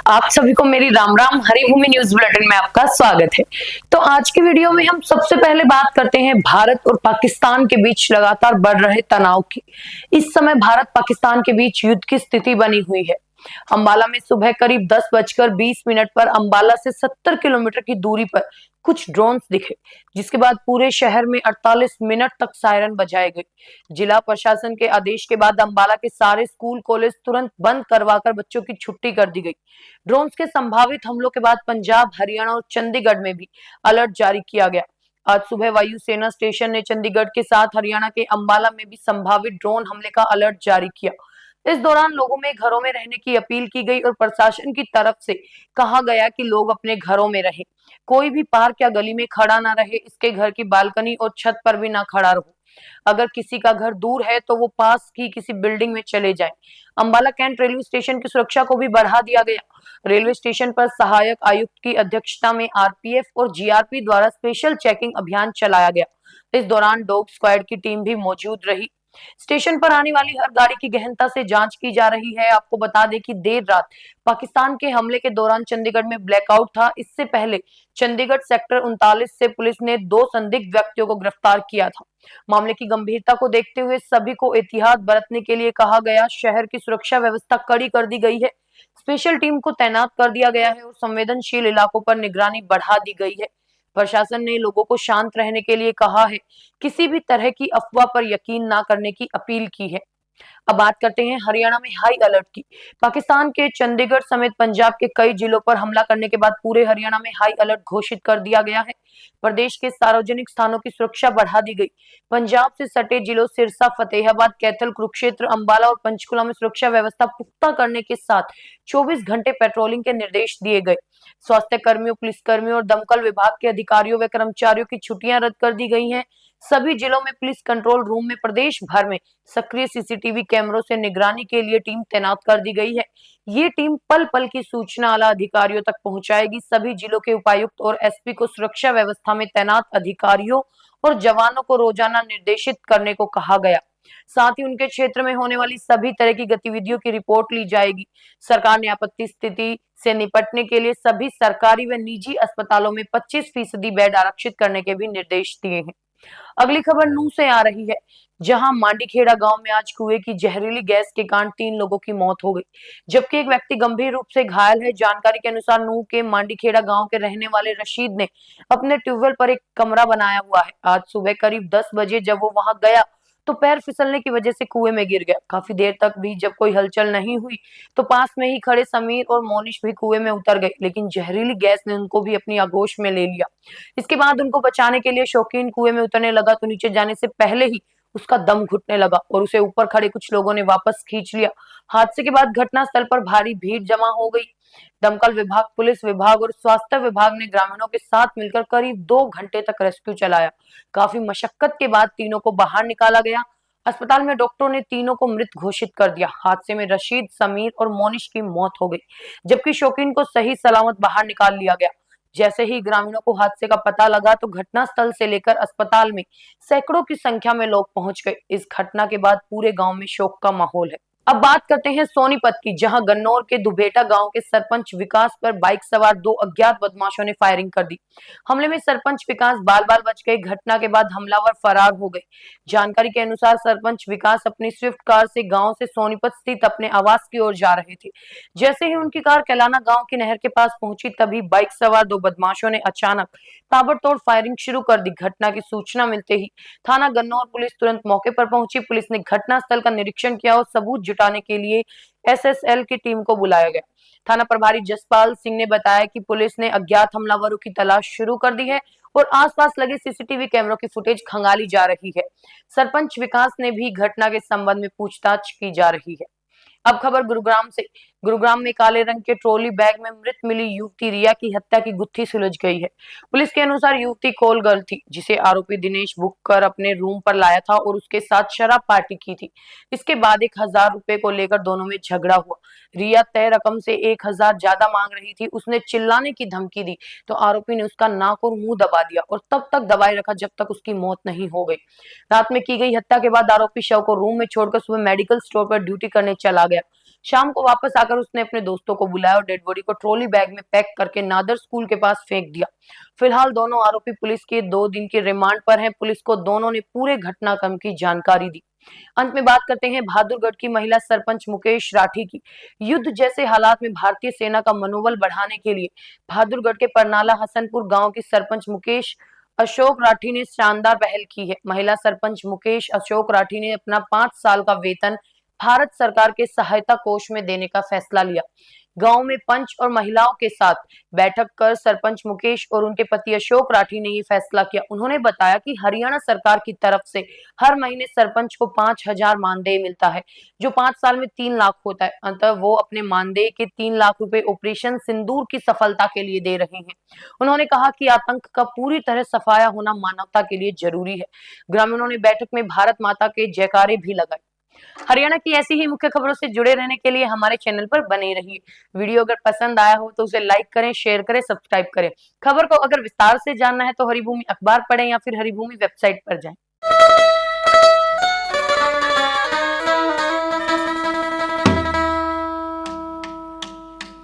आप सभी को मेरी राम राम हरिभूमि न्यूज बुलेटिन में आपका स्वागत है। तो आज की वीडियो में हम सबसे पहले बात करते हैं भारत और पाकिस्तान के बीच लगातार बढ़ रहे तनाव की। इस समय भारत पाकिस्तान के बीच युद्ध की स्थिति बनी हुई है। अंबाला में सुबह करीब 10:20 पर अंबाला से 70 किलोमीटर की दूरी पर कुछ ड्रोन्स दिखे, जिसके बाद पूरे शहर में 48 मिनट तक सायरन बजाए गए। जिला प्रशासन के आदेश के बाद अंबाला के सारे स्कूल कॉलेज तुरंत बंद करवाकर बच्चों की छुट्टी कर दी गई। ड्रोन्स के संभावित हमलों के बाद पंजाब, हरियाणा और चंडीगढ़ में भी अलर्ट जारी किया गया। आज सुबह वायुसेना स्टेशन ने चंडीगढ़ के साथ हरियाणा के अंबाला में भी संभावित ड्रोन हमले का अलर्ट जारी किया। इस दौरान लोगों में घरों में रहने की अपील की गई और प्रशासन की तरफ से कहा गया कि लोग अपने घरों में रहें। कोई भी पार्क या गली में खड़ा ना रहे, इसके घर की बालकनी और छत पर भी ना खड़ा रहो। अगर किसी का घर दूर है तो वो पास की किसी बिल्डिंग में चले जाएं। अंबाला कैंट रेलवे स्टेशन की सुरक्षा को भी बढ़ा दिया गया। रेलवे स्टेशन पर सहायक आयुक्त की अध्यक्षता में आरपीएफ और जीआरपी द्वारा स्पेशल चेकिंग अभियान चलाया गया। इस दौरान डॉग स्क्वाड की टीम भी मौजूद रही। स्टेशन पर आने वाली हर गाड़ी की गहनता से जांच की जा रही है। आपको बता दें कि देर रात पाकिस्तान के हमले के दौरान चंडीगढ़ में ब्लैकआउट था। इससे पहले चंडीगढ़ सेक्टर 39 से पुलिस ने 2 संदिग्ध व्यक्तियों को गिरफ्तार किया था। मामले की गंभीरता को देखते हुए सभी को एहतियात बरतने के लिए कहा गया। शहर की सुरक्षा व्यवस्था कड़ी कर दी गई है। स्पेशल टीम को तैनात कर दिया गया है और संवेदनशील इलाकों पर निगरानी बढ़ा दी गई है। प्रशासन ने लोगों को शांत रहने के लिए कहा है। किसी भी तरह की अफवाह पर यकीन ना करने की अपील की है। अब बात करते हैं हरियाणा में हाई अलर्ट की। पाकिस्तान के चंडीगढ़ समेत पंजाब के कई जिलों पर हमला करने के बाद पूरे हरियाणा में हाई अलर्ट घोषित कर दिया गया है। प्रदेश के सार्वजनिक स्थानों की सुरक्षा बढ़ा दी गई। पंजाब से सटे जिलों सिरसा, फतेहाबाद, कैथल, कुरुक्षेत्र, अंबाला और पंचकुला में सुरक्षा व्यवस्था पुख्ता करने के साथ 24 घंटे पेट्रोलिंग के निर्देश दिए गए। स्वास्थ्य कर्मियों, पुलिस कर्मियों और दमकल विभाग के अधिकारियों व कर्मचारियों की छुट्टियां रद्द कर दी गई हैं। सभी जिलों में पुलिस कंट्रोल रूम में प्रदेश भर में सक्रिय सीसीटीवी कैमरों से निगरानी के लिए टीम तैनात कर दी गई है। ये टीम पल पल की सूचना आला अधिकारियों तक पहुंचाएगी। सभी जिलों के उपायुक्त और एसपी को सुरक्षा व्यवस्था में तैनात अधिकारियों और जवानों को रोजाना निर्देशित करने को कहा गया। साथ ही उनके क्षेत्र में होने वाली सभी तरह की गतिविधियों की रिपोर्ट ली जाएगी। सरकार ने आपत्ति स्थिति से निपटने के लिए सभी सरकारी व निजी अस्पतालों में 25% बेड आरक्षित करने के भी निर्देश दिए हैं। अगली खबर नूह से आ रही है, जहां मांडीखेड़ा गांव में आज कुएं की जहरीली गैस के कारण 3 लोगों की मौत हो गई, जबकि एक व्यक्ति गंभीर रूप से घायल है। जानकारी के अनुसार नूह के मांडीखेड़ा गांव के रहने वाले रशीद ने अपने ट्यूबवेल पर एक कमरा बनाया हुआ है। आज सुबह करीब 10 बजे जब वो वहां गया तो पैर फिसलने की वजह से कुएं में गिर गया। काफी देर तक भी जब कोई हलचल नहीं हुई तो पास में ही खड़े समीर और मोनिश भी कुएं में उतर गए, लेकिन जहरीली गैस ने उनको भी अपनी आगोश में ले लिया। इसके बाद उनको बचाने के लिए शौकीन कुएं में उतरने लगा तो नीचे जाने से पहले ही उसका दम घुटने लगा और उसे ऊपर खड़े कुछ लोगों ने वापस खींच लिया। हादसे के बाद घटनास्थल पर भारी भीड़ जमा हो गई। दमकल विभाग, पुलिस विभाग और स्वास्थ्य विभाग ने ग्रामीणों के साथ मिलकर करीब 2 घंटे तक रेस्क्यू चलाया। काफी मशक्कत के बाद तीनों को बाहर निकाला गया। अस्पताल में डॉक्टरों ने तीनों को मृत घोषित कर दिया। हादसे में रशीद, समीर और मोनिश की मौत हो गई, जबकि शौकीन को सही सलामत बाहर निकाल लिया गया। जैसे ही ग्रामीणों को हादसे का पता लगा तो घटनास्थल से लेकर अस्पताल में सैकड़ों की संख्या में लोग पहुंच गए। इस घटना के बाद पूरे गांव में शोक का माहौल है। अब बात करते हैं सोनीपत की, जहां गन्नौर के दुबेटा गांव के सरपंच विकास पर बाइक सवार 2 अज्ञात बदमाशों ने फायरिंग कर दी। हमले में सरपंच विकास बाल बाल बच गए। घटना के बाद हमलावर फरार हो गए। जानकारी के अनुसार सरपंच विकास अपनी स्विफ्ट कार से गांव से सोनीपत स्थित अपने आवास की ओर जा रहे थे। जैसे ही उनकी कार कैलाना गांव की नहर के पास पहुंची तभी बाइक सवार 2 बदमाशों ने अचानक ताबड़तोड़ फायरिंग शुरू कर दी। घटना की सूचना मिलते ही थाना गन्नौर पुलिस तुरंत मौके पर पहुंची। पुलिस ने घटनास्थल का निरीक्षण किया और सबूत जुटाने के लिए एसएसएल की टीम को बुलाया गया। थाना प्रभारी जसपाल सिंह ने बताया कि पुलिस ने अज्ञात हमलावरों की तलाश शुरू कर दी है और आसपास लगे सीसीटीवी कैमरों की फुटेज खंगाली जा रही है। सरपंच विकास ने भी घटना के संबंध में पूछताछ की जा रही है। अब खबर गुरुग्राम से। गुरुग्राम में काले रंग के ट्रॉली बैग में मृत मिली युवती रिया की हत्या की गुत्थी सुलझ गई है। पुलिस के अनुसार युवती कॉल गर्ल थी, जिसे आरोपी दिनेश बुक कर अपने रूम पर लाया था और उसके साथ शराब पार्टी की थी। इसके बाद 1000 रुपए को लेकर दोनों में झगड़ा हुआ। रिया तय रकम से 1000 ज्यादा मांग रही थी। उसने चिल्लाने की धमकी दी तो आरोपी ने उसका नाक और मुंह दबा दिया और तब तक दबाए रखा जब तक उसकी मौत नहीं हो गई। रात में की गई हत्या के बाद आरोपी शव को रूम में छोड़कर सुबह मेडिकल स्टोर पर ड्यूटी करने चला गया। शाम को वापस आकर उसने अपने दोस्तों को बुलाया और डेड बॉडी को ट्रॉली बैग में पैक करके नादर स्कूल के पास फेंक दिया। फिलहाल दोनों आरोपी पुलिस के 2 दिन के रिमांड पर हैं। पुलिस को दोनों ने पूरे घटनाक्रम की जानकारी दी। अंत में बात करते हैं बहादुरगढ़ की महिला सरपंच मुकेश राठी की। युद्ध जैसे हालात में भारतीय सेना का मनोबल बढ़ाने के लिए बहादुरगढ़ के परनाला हसनपुर गांव की सरपंच मुकेश अशोक राठी ने शानदार पहल की है। महिला सरपंच मुकेश अशोक राठी ने अपना 5 साल का वेतन भारत सरकार के सहायता कोष में देने का फैसला लिया। गांव में पंच और महिलाओं के साथ बैठक कर सरपंच मुकेश और उनके पति अशोक राठी ने ये फैसला किया। उन्होंने बताया कि हरियाणा सरकार की तरफ से हर महीने सरपंच को 5,000 मानदेय मिलता है, जो 5 साल में 3 लाख होता है। अतः वो अपने मानदेय के 3 लाख रुपए ऑपरेशन सिंदूर की सफलता के लिए दे रहे हैं। उन्होंने कहा कि आतंक का पूरी तरह सफाया होना मानवता के लिए जरूरी है। ग्रामीणों ने बैठक में भारत माता के जयकारे भी लगाए। हरियाणा की ऐसी ही मुख्य खबरों से जुड़े रहने के लिए हमारे चैनल पर बने रहिए। वीडियो अगर पसंद आया हो तो उसे लाइक करें, शेयर करें, सब्सक्राइब करें। खबर को अगर विस्तार से जानना है तो हरिभूमि अखबार पढ़ें या फिर हरिभूमि वेबसाइट पर जाएं।